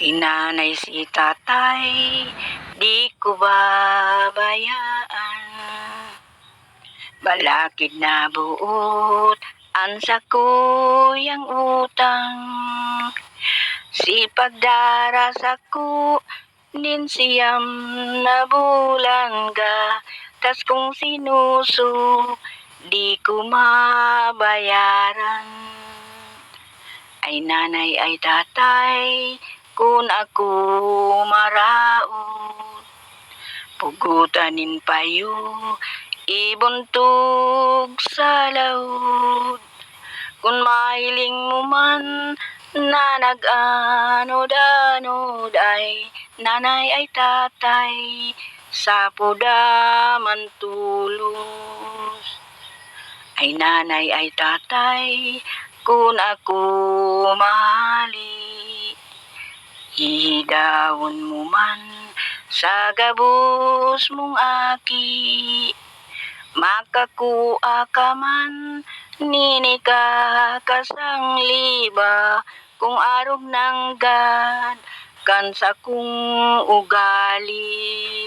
Si nanay, si tatay, di ko babayaan. Balakid na buot, ansa kuyang utang. Si pagdaras ako, din siyam na bulan ga. Tas kung sinuso, di ko mabayaran. Ay nanay, ay tatay, kung ako maraot, pugutanin payo, ibuntog sa laod. Kung mahiling mo man na nag-anod-anod ay nanay ay tatay, sa puda man tulos. Ay nanay ay tatay, kung ako mahali, hihidawon mo man sa gabos mong aki. Makakuha ka man, nini ka kasang liba, kung arog ng gad, kan sa kung ugali.